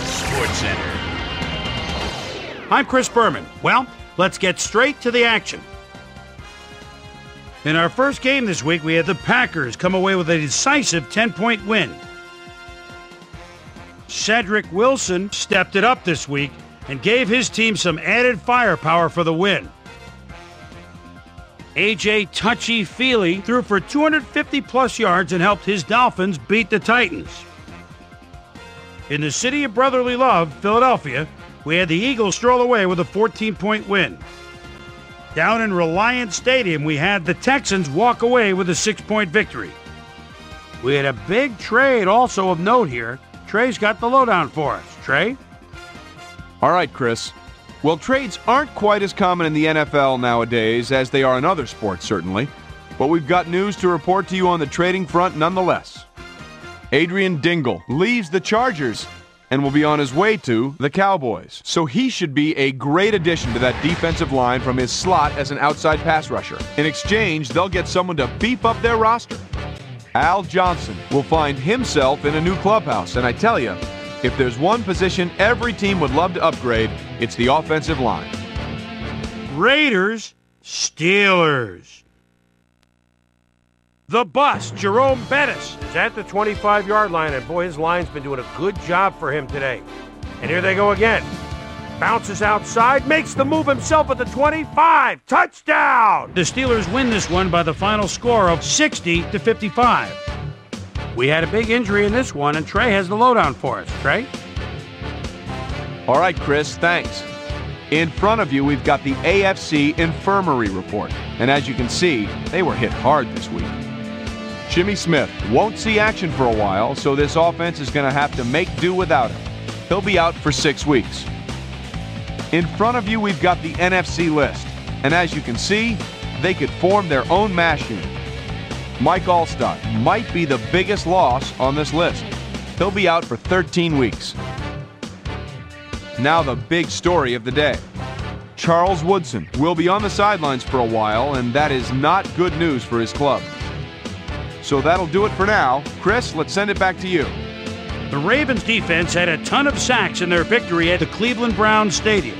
Sportscenter. I'm Chris Berman. Well, let's get straight to the action. In our first game this week, we had the Packers come away with a decisive 10-point win. Cedric Wilson stepped it up this week and gave his team some added firepower for the win. A.J. Touchy-Feely threw for 250-plus yards and helped his Dolphins beat the Titans. In the city of brotherly love, Philadelphia, we had the Eagles stroll away with a 14-point win. Down in Reliant Stadium, we had the Texans walk away with a 6-point victory. We had a big trade also of note here. Trey's got the lowdown for us. Trey? All right, Chris. Well, trades aren't quite as common in the NFL nowadays as they are in other sports, certainly. But we've got news to report to you on the trading front nonetheless. Adrian Dingle leaves the Chargers and will be on his way to the Cowboys. So he should be a great addition to that defensive line from his slot as an outside pass rusher. In exchange, they'll get someone to beef up their roster. Al Johnson will find himself in a new clubhouse, and I tell you, if there's one position every team would love to upgrade, it's the offensive line. Raiders, Steelers. The bus, Jerome Bettis, is at the 25-yard line, and boy, his line's been doing a good job for him today. And here they go again. Bounces outside, makes the move himself at the 25. Touchdown! The Steelers win this one by the final score of 60-55. We had a big injury in this one, and Trey has the lowdown for us. Trey? All right, Chris, thanks. In front of you, we've got the AFC Infirmary Report. And as you can see, they were hit hard this week. Jimmy Smith won't see action for a while, so this offense is going to have to make do without him. He'll be out for 6 weeks. In front of you, we've got the NFC list. And as you can see, they could form their own mash unit. Mike Allstott might be the biggest loss on this list. He'll be out for 13 weeks. Now the big story of the day. Charles Woodson will be on the sidelines for a while, and that is not good news for his club. So that'll do it for now. Chris, let's send it back to you. The Ravens defense had a ton of sacks in their victory at the Cleveland Browns Stadium.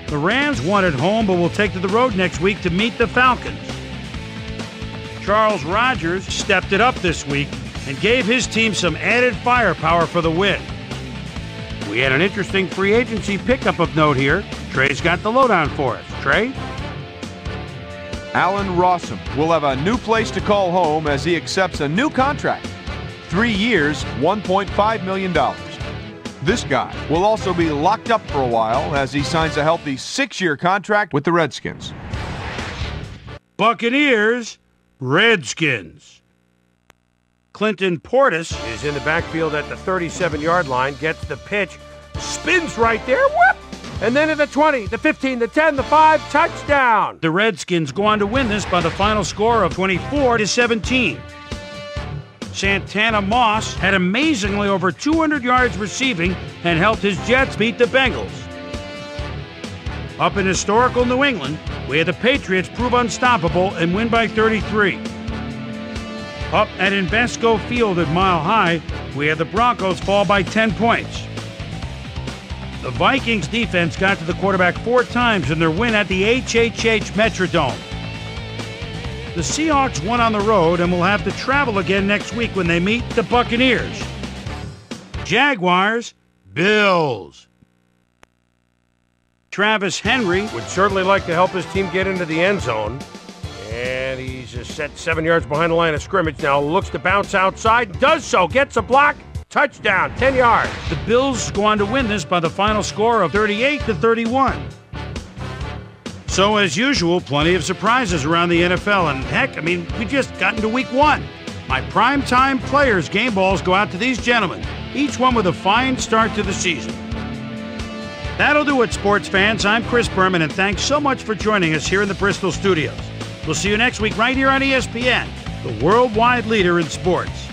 The Rams won at home but will take to the road next week to meet the Falcons. Charles Rogers stepped it up this week and gave his team some added firepower for the win. We had an interesting free agency pickup of note here. Trey's got the lowdown for us. Trey? Allen Rossum will have a new place to call home as he accepts a new contract. 3 years, $1.5 million. This guy will also be locked up for a while as he signs a healthy 6-year contract with the Redskins. Buccaneers, Redskins. Clinton Portis is in the backfield at the 37-yard line, gets the pitch, spins right there, whoop! And then at the 20, the 15, the 10, the 5, touchdown! The Redskins go on to win this by the final score of 24-17. Santana Moss had amazingly over 200 yards receiving and helped his Jets beat the Bengals. Up in historical New England, we had the Patriots prove unstoppable and win by 33. Up at Invesco Field at Mile High, we had the Broncos fall by 10 points. The Vikings defense got to the quarterback 4 times in their win at the HHH Metrodome. The Seahawks won on the road and will have to travel again next week when they meet the Buccaneers. Jaguars, Bills. Travis Henry would certainly like to help his team get into the end zone. And he's set 7 yards behind the line of scrimmage now. Looks to bounce outside, does so, gets a block. Touchdown, 10 yards. The Bills go on to win this by the final score of 38-31. So, as usual, plenty of surprises around the NFL. And heck, we just got into week 1. My primetime players' game balls go out to these gentlemen, each one with a fine start to the season. That'll do it, sports fans. I'm Chris Berman, and thanks so much for joining us here in the Bristol studios. We'll see you next week right here on ESPN, the worldwide leader in sports.